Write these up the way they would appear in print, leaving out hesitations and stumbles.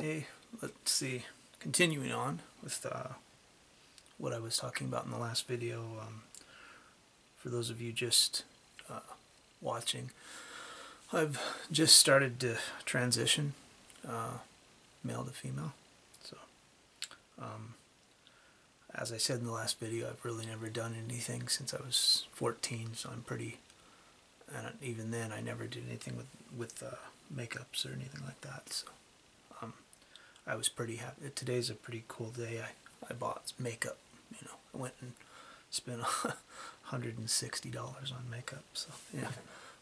Hey, let's see, continuing on with what I was talking about in the last video. For those of you just watching, I've just started to transition male to female. So, as I said in the last video, I've really never done anything since I was 14, so I'm pretty, and even then I never did anything with makeups or anything like that. So I was pretty happy. Today's a pretty cool day. I bought makeup. You know, I went and spent $160 on makeup. So yeah,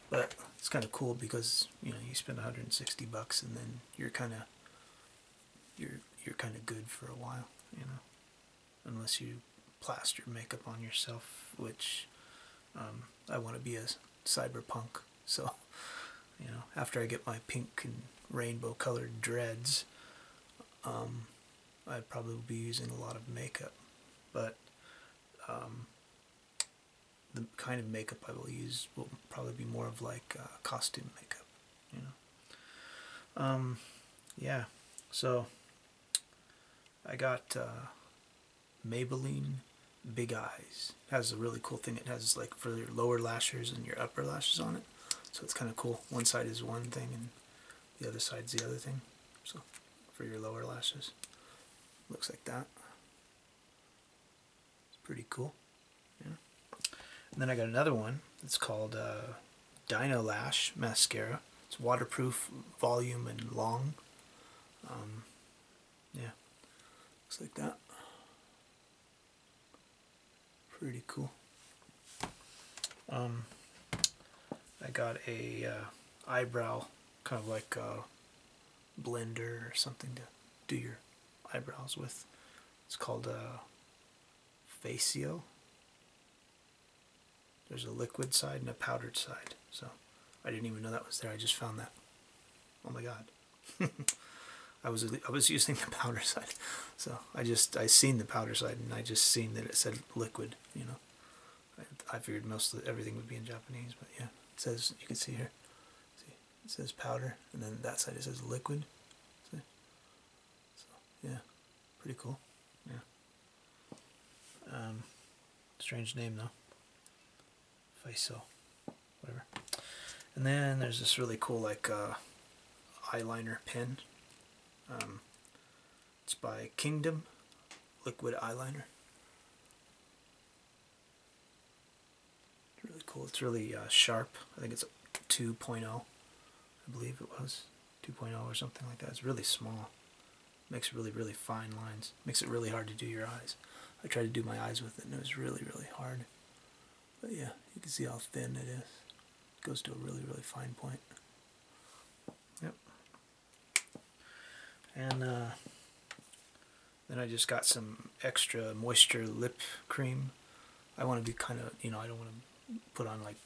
but it's kind of cool because you spend $160 and then you're kind of good for a while. Unless you plaster makeup on yourself, which I want to be a cyberpunk. So after I get my pink and rainbow colored dreads, I probably will be using a lot of makeup, but the kind of makeup I will use will probably be more of like costume makeup, yeah, so I got Maybelline Big Eyes. It has a really cool thing. It has like for your lower lashes and your upper lashes on it, so it's kind of cool. One side is one thing and the other side's the other thing. So for your lower lashes, looks like that. It's pretty cool. Yeah. And then I got another one. It's called Dino Lash Mascara. It's waterproof, volume, and long. Yeah, looks like that. Pretty cool. I got a eyebrow, kind of like a blender or something to do your eyebrows with. It's called Facio. There's a liquid side and a powdered side. So I didn't even know that was there. I just found that. Oh my god. I was using the powder side, so I seen the powder side and I just seen that it said liquid. I figured everything would be in Japanese, but yeah, it says, you can see here. See, it says powder, and then that side it says liquid. See? So yeah, pretty cool. Yeah. Strange name though. Faiso, whatever. And then there's this really cool like eyeliner pen. It's by Kingdom Liquid Eyeliner. It's really cool. It's really sharp. I think it's a 2.0. I believe it was 2.0 or something like that. It's really small. Makes really, really fine lines. Makes it really hard to do your eyes. I tried to do my eyes with it and it was really, really hard. But yeah, you can see how thin it is. It goes to a really, really fine point. Yep. And then I just got some extra moisture lip cream. I want to be kind of, I don't want to put on like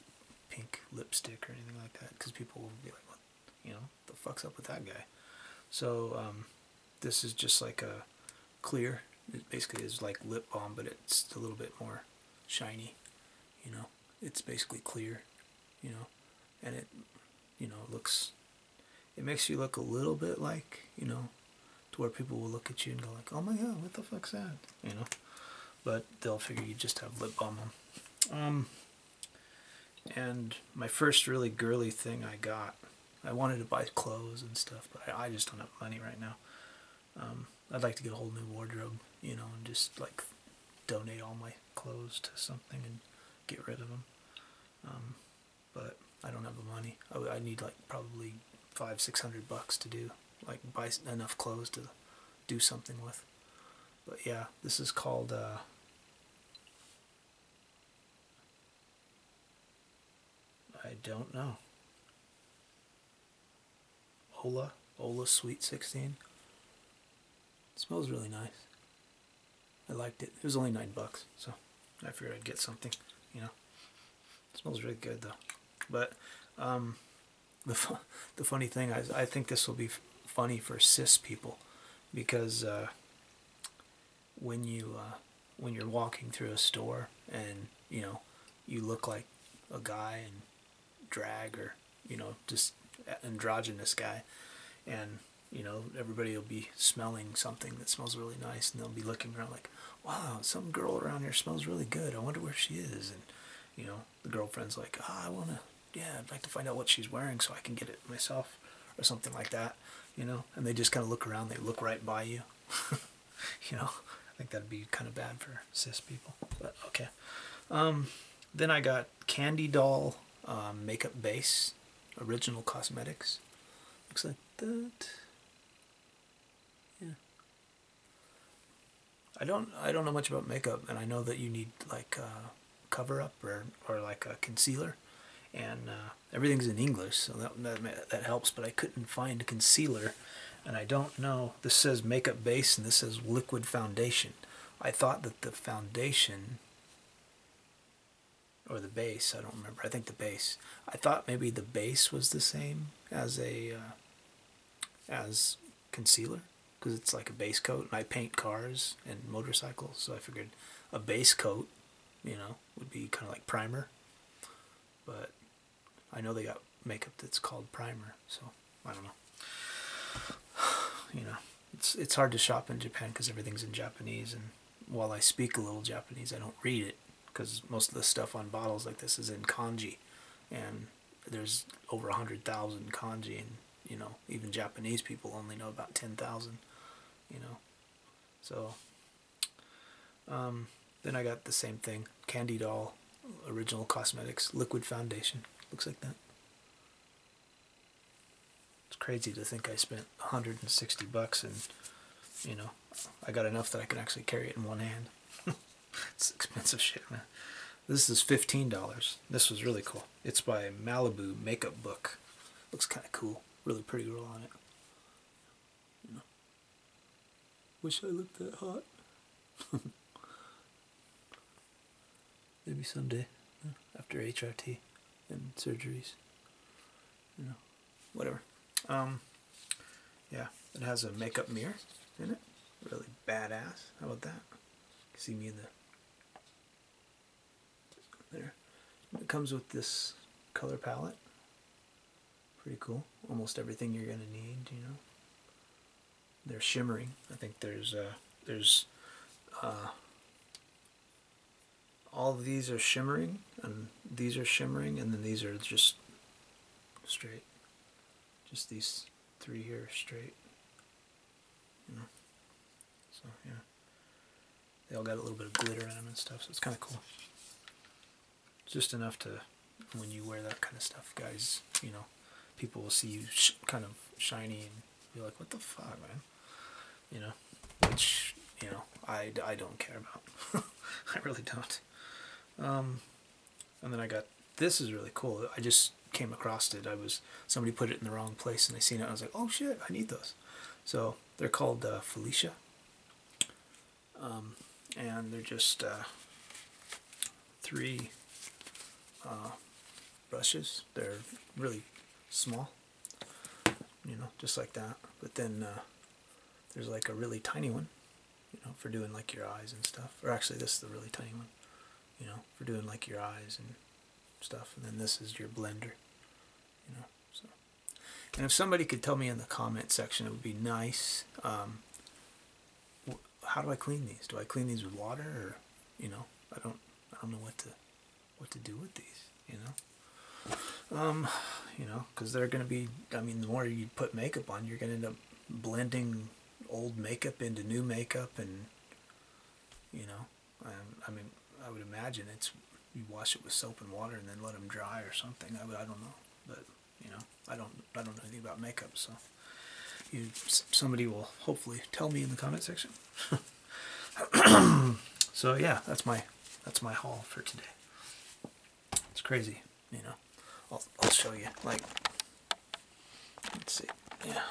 pink lipstick or anything like that because people will be like, what, the fuck's up with that guy? So this is just like a clear. It basically is like lip balm, but it's a little bit more shiny. It's basically clear, and it, looks, it makes you look a little bit like, to where people will look at you and go like, oh my god, what the fuck's that? But they'll figure you just have lip balm on. And my first really girly thing I got, I wanted to buy clothes and stuff, but I just don't have money right now. I'd like to get a whole new wardrobe, and just like donate all my clothes to something and get rid of them. But I don't have the money. I need like probably $500-600 to do, like buy enough clothes to do something with. But yeah, this is called I don't know. Ola Sweet 16. It smells really nice. I liked it. It was only $9, so I figured I'd get something. It smells really good though. But the funny thing is, I think this will be funny for cis people, because when you're walking through a store and you look like a guy in drag, or just androgynous guy, and you know, everybody will be smelling something that smells really nice, and they'll be looking around like, wow, some girl around here smells really good. I wonder where she is. And, you know, the girlfriend's like, oh, I'd like to find out what she's wearing so I can get it myself, or something like that, you know. And they just kind of look around, they look right by you. You know, I think that'd be kind of bad for cis people, but okay. Then I got Candy Doll makeup base, original cosmetics. Looks like that. Yeah. I don't know much about makeup, and I know that you need like cover up or like a concealer, and everything's in English, so that helps. But I couldn't find a concealer, and I don't know. This says makeup base, and this says liquid foundation. I thought that the foundation, or the base, I don't remember. I think the base. I thought maybe the base was the same as a as concealer, because it's like a base coat, and I paint cars and motorcycles, so I figured a base coat, you know, would be kind of like primer. But I know they got makeup that's called primer, so I don't know. You know, it's hard to shop in Japan because everything's in Japanese, and while I speak a little Japanese, I don't read it, because most of the stuff on bottles like this is in kanji, and there's over 100,000 kanji, and you know, even Japanese people only know about 10,000, you know. So then I got the same thing, Candy Doll original cosmetics liquid foundation. Looks like that. It's crazy to think I spent $160, and you know, I got enough that I can actually carry it in one hand. It's expensive shit, man. This is $15. This was really cool. It's by Malibu Makeup Book. Looks kind of cool. Really pretty girl on it. You know. Wish I looked that hot. Maybe someday, after HRT and surgeries. You know, whatever. Yeah, it has a makeup mirror in it. Really badass. How about that? You can see me in there. It comes with this color palette. Pretty cool. Almost everything you're gonna need, you know. They're shimmering. I think there's all of these are shimmering, and these are shimmering, and then these are just straight. Just these three here are straight. You know. So yeah. They all got a little bit of glitter in them and stuff, so it's kind of cool. Just enough to, when you wear that kind of stuff, guys, you know, people will see you kind of shiny and be like, what the fuck, man? You know, which, you know, I don't care about. I really don't. And then I got, this is really cool. I just came across it. Somebody put it in the wrong place, and I seen it. I was like, oh shit, I need those. So they're called Felicia. And they're just 3 brushes. They're really small, you know, just like that. But then there's like a really tiny one, you know, for doing like your eyes and stuff. Or actually, this is the really tiny one, you know, for doing like your eyes and stuff. And then this is your blender, you know. So, and if somebody could tell me in the comment section, it would be nice. How do I clean these? Do I clean these with water, or, you know, I don't know what to do with these, you know. You know, because they're gonna be, I mean, the more you put makeup on, you're gonna end up blending old makeup into new makeup, and you know, I mean, I would imagine you wash it with soap and water and then let them dry or something. I don't know, but you know, I don't know anything about makeup, so somebody will hopefully tell me in the comment section. So yeah, that's my haul for today. It's crazy, you know. I'll show you. Like, let's see. Yeah,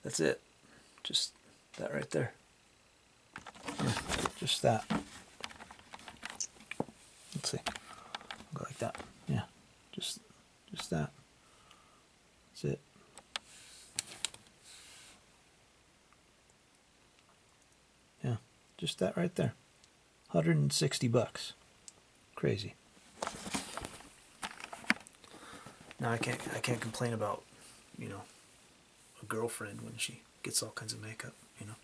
that's it. Just that right there. Yeah, just that. Let's see. I'll go like that. Yeah, just that. That's it. Yeah, just that right there. $160. Crazy. Now I can't complain about, you know, a girlfriend when she gets all kinds of makeup, you know.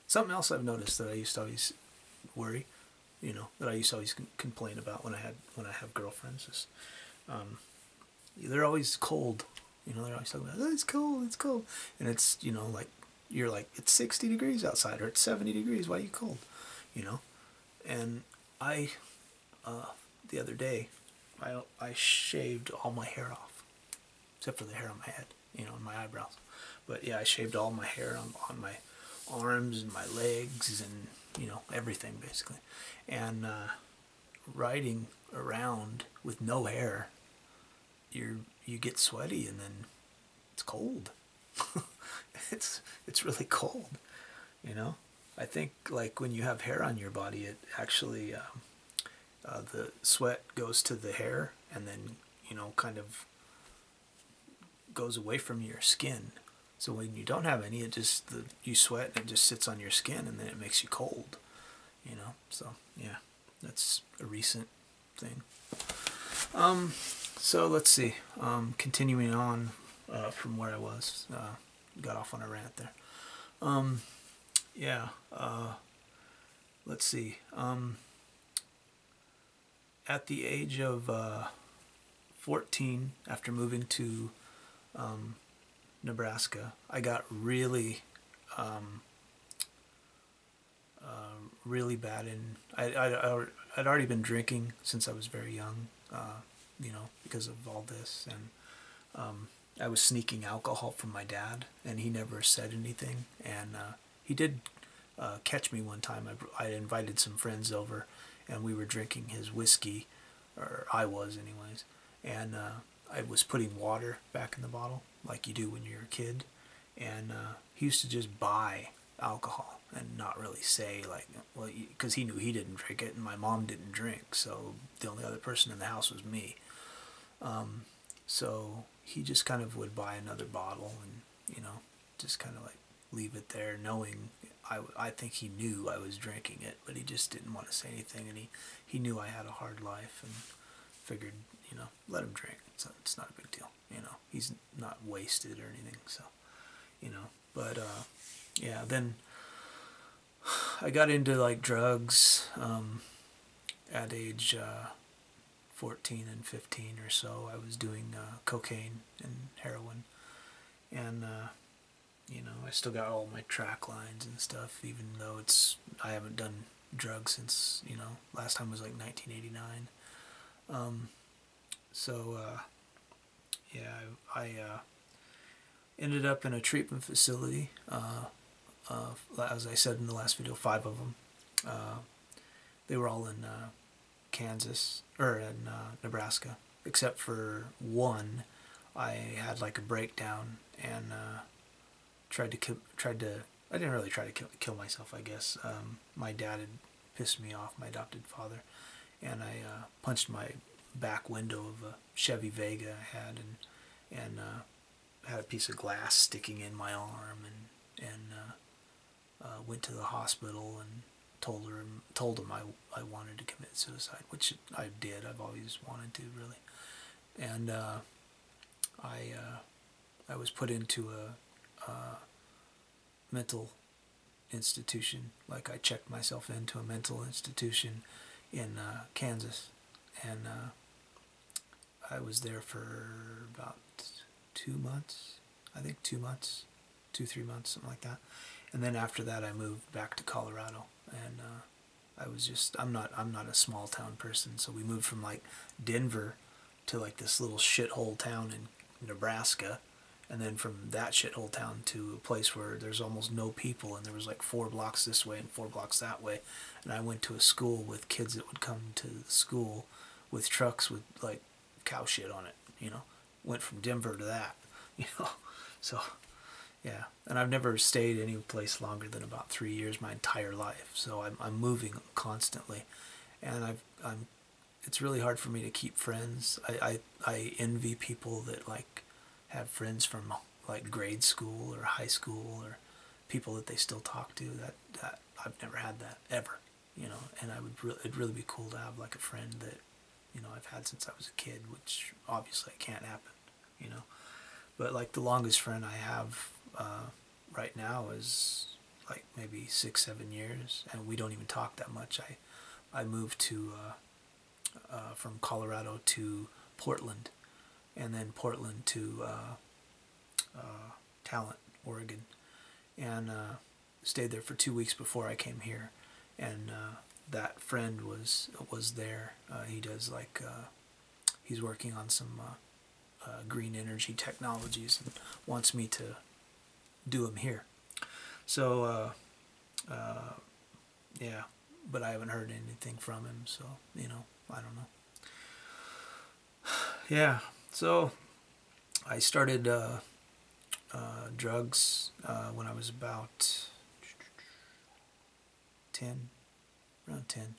Something else I've noticed that I used to always worry, you know, that I used to always complain about when I have girlfriends is, they're always cold. You know, they're always talking about, oh, it's cold, it's cold. And it's, you know, like, you're like, it's 60 degrees outside, or it's 70 degrees, why are you cold? You know? And I, the other day, I shaved all my hair off, except for the hair on my head, you know, and my eyebrows. But yeah, I shaved all my hair on my arms and my legs and, you know, everything basically. And riding around with no hair, you get sweaty and then it's cold. it's really cold, you know. I think like when you have hair on your body, it actually the sweat goes to the hair and then, you know, kind of goes away from your skin. So when you don't have any, it just you sweat and it just sits on your skin and then it makes you cold, you know. So yeah, that's a recent thing. So let's see. Continuing on from where I was, got off on a rant there. Yeah. Let's see. At the age of 14, after moving to Nebraska, I got really, really bad in. I'd already been drinking since I was very young, you know, because of all this, and I was sneaking alcohol from my dad, and he never said anything. And he did catch me one time. I invited some friends over, and we were drinking his whiskey, or I was anyways, and I was putting water back in the bottle, like you do when you're a kid, and he used to just buy alcohol and not really say, like, well, because he knew he didn't drink it, and my mom didn't drink, so the only other person in the house was me. So he just kind of would buy another bottle and, you know, just kind of like leave it there, knowing I think he knew I was drinking it, but he just didn't want to say anything, and he knew I had a hard life and figured, you know, let him drink. It's not a big deal, you know. He's not wasted or anything, so, you know. But yeah, then I got into like drugs at age 14 and 15 or so. I was doing cocaine and heroin, and you know, I still got all my track lines and stuff, even though I haven't done drugs since, you know, last time was like 1989. So yeah, I ended up in a treatment facility. As I said in the last video, 5 of them. They were all in Kansas, or in Nebraska, except for one. I had like a breakdown and tried to. I didn't really try to kill myself, I guess. My dad had pissed me off, my adopted father, and I punched my back window of a Chevy Vega I had, and had a piece of glass sticking in my arm, and went to the hospital and told them I wanted to commit suicide, which I did. I've always wanted to, really. And I was put into a mental institution. Like, I checked myself into a mental institution in Kansas, and I was there for about 2 months. I think 2 months, 3 months, something like that. And then after that, I moved back to Colorado, and I'm not a small town person, so we moved from like Denver to like this little shithole town in Nebraska, and then from that shithole town to a place where there's almost no people, and there was like 4 blocks this way and 4 blocks that way, and I went to a school with kids that would come to the school with trucks with like cow shit on it, you know. Went from Denver to that, you know. So yeah, and I've never stayed any place longer than about 3 years my entire life. So I'm moving constantly, and it's really hard for me to keep friends. I envy people that like have friends from like grade school or high school, or people that they still talk to. That I've never had that ever, you know. And it'd really be cool to have like a friend that, you know, I've had since I was a kid, which obviously can't happen, you know. But like the longest friend I have right now is like maybe 6-7 years, and we don't even talk that much. I moved to from Colorado to Portland, and then Portland to Talent, Oregon, and stayed there for 2 weeks before I came here. And that friend was there. He does like he's working on some green energy technologies and wants me to do them here. So yeah, but I haven't heard anything from him, so I don't know. Yeah, so I started drugs when I was about 10, around 10,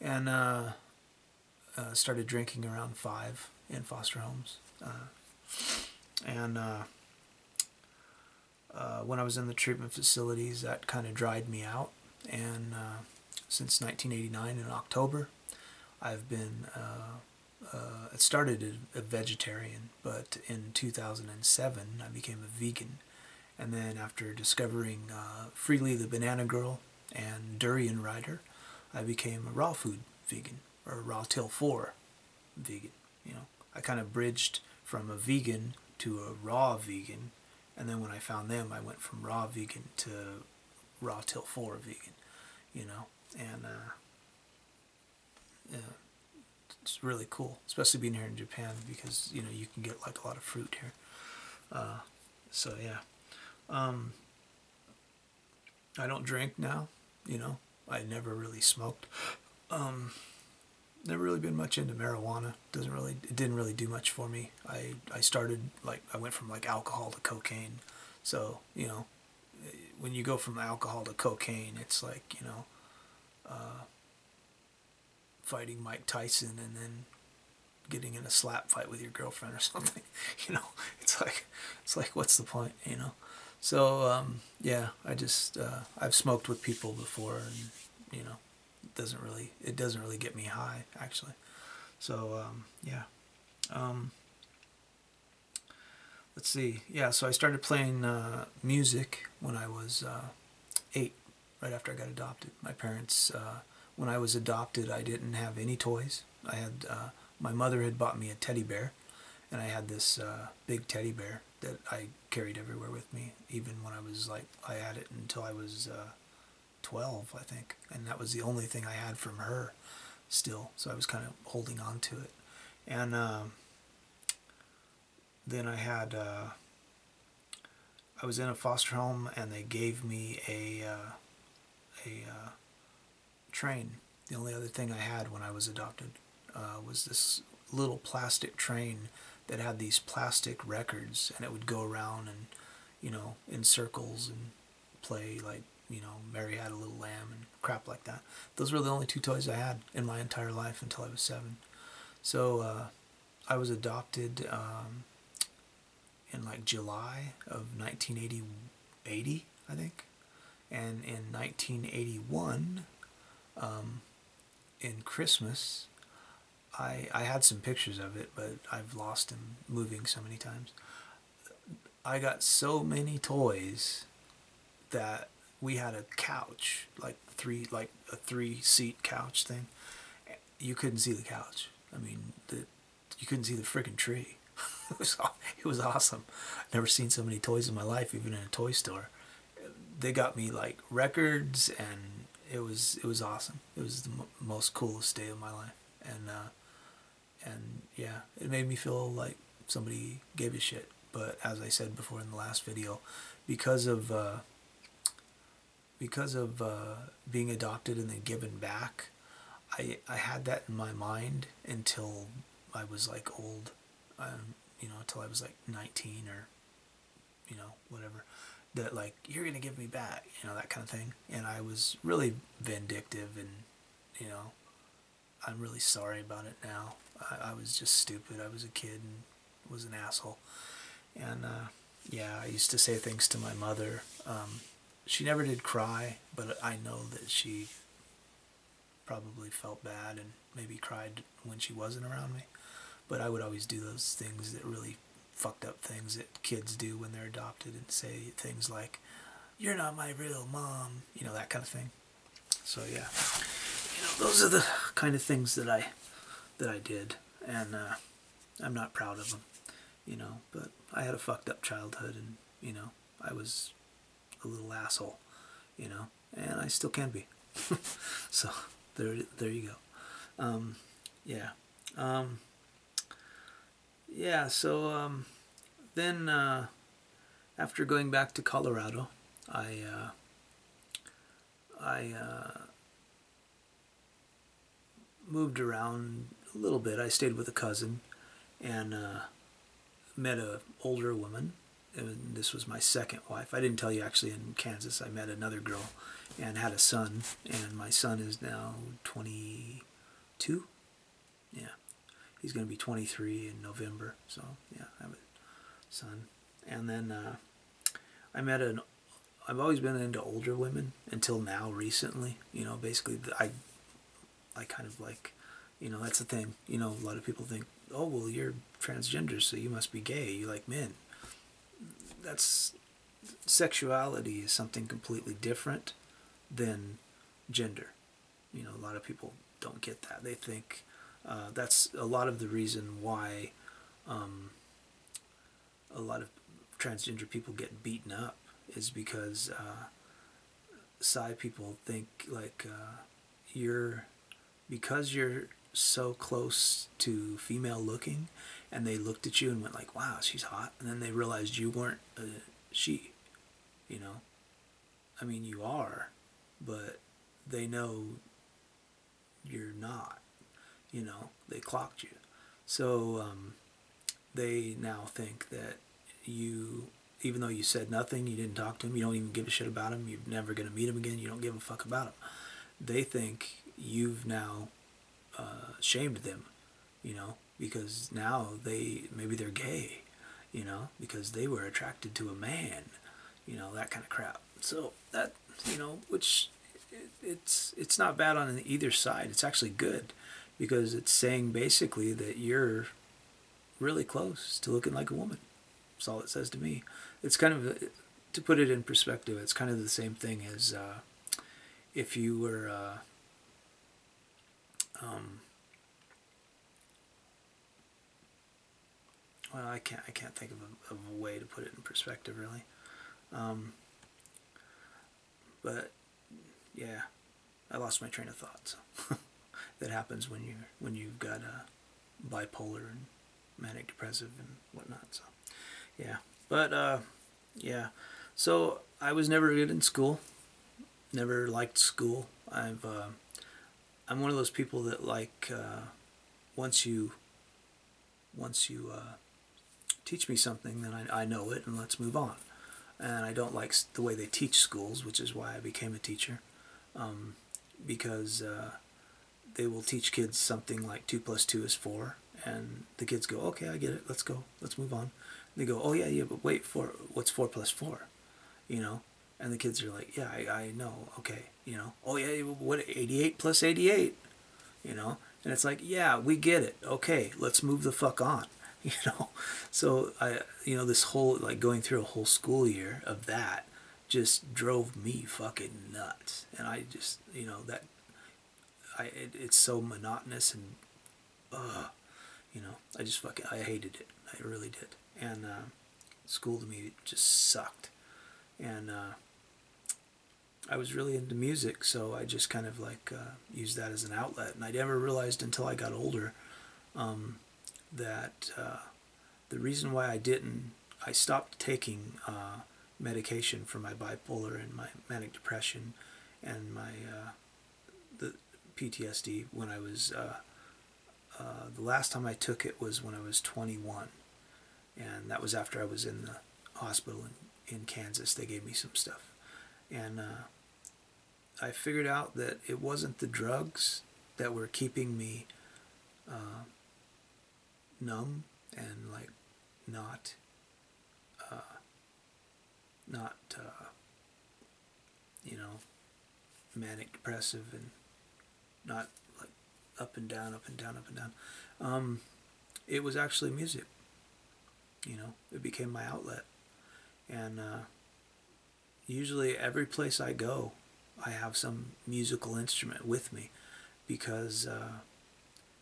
and started drinking around 5 in foster homes. And when I was in the treatment facilities, that kind of dried me out. And since 1989 in October, I've been it started a vegetarian, but in 2007 I became a vegan. And then after discovering Freely the Banana Girl and Durian Rider, I became a raw food vegan, or raw till 4 vegan. I kind of bridged from a vegan to a raw vegan, and then when I found them, I went from raw vegan to raw till 4 vegan. And yeah, it's really cool, especially being here in Japan, because you can get like a lot of fruit here. So yeah, I don't drink now. I never really smoked. Never really been much into marijuana. It didn't really do much for me. I started I went from like alcohol to cocaine. So when you go from alcohol to cocaine, it's like fighting Mike Tyson and then getting in a slap fight with your girlfriend or something. It's like what's the point? So yeah, I've smoked with people before, and it doesn't really get me high, actually. So yeah, let's see. Yeah, so I started playing music when I was 8, right after I got adopted. My parents, when I was adopted, I didn't have any toys. I had my mother had bought me a teddy bear, and I had this big teddy bear that I carried everywhere with me, even when I had it until I was 12, I think, and that was the only thing I had from her still, so I was kind of holding on to it. And then I was in a foster home, and they gave me a train. The only other thing I had when I was adopted was this little plastic train that had these plastic records, and it would go around and in circles and play like Mary Had a Little Lamb and crap like that. Those were the only 2 toys I had in my entire life until I was 7. So I was adopted in like July of 1980, I think. And in 1981, in Christmas, I had some pictures of it, but I've lost them moving so many times. I got so many toys that we had a couch, like a 3-seat couch thing. You couldn't see the couch. I mean, you couldn't see the freaking tree. It was awesome. Never seen so many toys in my life, even in a toy store. They got me like records, and it was awesome. It was the most coolest day of my life, and yeah, it made me feel like somebody gave a shit. But as I said before in the last video, because of being adopted and then given back, I had that in my mind until I was like old, until I was like 19 or whatever, that like, you're gonna give me back, that kind of thing. And I was really vindictive, and I'm really sorry about it now. I was just stupid. I was a kid and was an asshole. And yeah, I used to say things to my mother. She never did cry, but I know that she probably felt bad and maybe cried when she wasn't around me. But I would always do those things that really fucked up things that kids do when they're adopted, and say things like, "You're not my real mom," you know, that kind of thing. So yeah, you know, those are the kind of things that I did, and I'm not proud of them, you know. But I had a fucked up childhood, and you know, I was a little asshole, you know, and I still can be. So there you go. Yeah. Yeah. So then after going back to Colorado, I moved around a little bit. I stayed with a cousin and met an older woman. And this was my second wife. I didn't tell you, actually, in Kansas I met another girl and had a son, and my son is now 22. Yeah, he's going to be 23 in November. So yeah, I have a son. And then I've always been into older women until now, recently. You know, basically I kind of like, you know, that's the thing. You know, a lot of people think, oh, well, you're transgender, so you must be gay. You like men. That's, sexuality is something completely different than gender. You know, a lot of people don't get that. They think that's a lot of the reason why a lot of transgender people get beaten up, is because Psi people think like because you're so close to female looking, and they looked at you and went like, wow, she's hot, and then they realized you weren't a she, you know. I mean, you are, but they know you're not, you know. They clocked you. So they now think that you, even though you said nothing, you didn't talk to him, you don't even give a shit about him, you're never going to meet him again, you don't give a fuck about him, they think you've now shamed them, you know, because now maybe they're gay, you know, because they were attracted to a man, you know, that kind of crap. So that, you know, which it's not bad on either side. It's actually good, because it's saying basically that you're really close to looking like a woman. That's all it says to me. It's kind of, to put it in perspective, it's kind of the same thing as if you were well, I can't think of a way to put it in perspective, really. But yeah, I lost my train of thought. So that happens when you've got bipolar and manic depressive and whatnot. So yeah, but yeah. So I was never good in school. Never liked school. I'm one of those people that like once you teach me something, then I know it, and let's move on. And I don't like the way they teach schools, which is why I became a teacher, because they will teach kids something like 2 + 2 is 4, and the kids go, okay, I get it, let's go, let's move on. They go, oh yeah, but wait, what's 4 + 4? You know, and the kids are like, yeah, I know, okay, you know, oh yeah, what, 88 + 88? You know, and it's like, yeah, we get it, okay, let's move the fuck on. You know, so you know, this whole, like, going through a whole school year of that just drove me fucking nuts. And I just, you know, that it's so monotonous, and you know, I hated it. I really did. And school to me just sucked. And I was really into music, so I just kind of like used that as an outlet. And I never realized until I got older that the reason why I stopped taking medication for my bipolar and my manic depression and my the PTSD when I was the last time I took it was when I was 21, and that was after I was in the hospital in Kansas. They gave me some stuff, and I figured out that it wasn't the drugs that were keeping me numb and like not you know, manic depressive and not like up and down, up and down, up and down. It was actually music. You know, it became my outlet. And usually every place I go, I have some musical instrument with me, because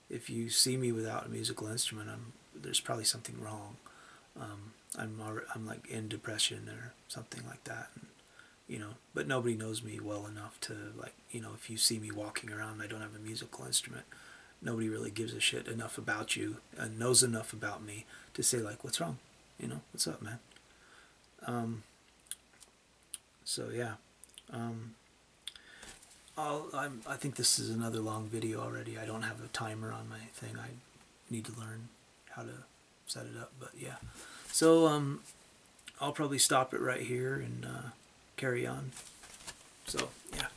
if you see me without a musical instrument, there's probably something wrong. I'm like in depression or something like that, and, you know. But nobody knows me well enough to, like, you know, if you see me walking around and I don't have a musical instrument, nobody really gives a shit enough about you and knows enough about me to say, like, what's wrong, you know, what's up, man. So yeah, I think this is another long video already. I don't have a timer on my thing. I need to learn how to set it up, but yeah. So I'll probably stop it right here and carry on. So yeah.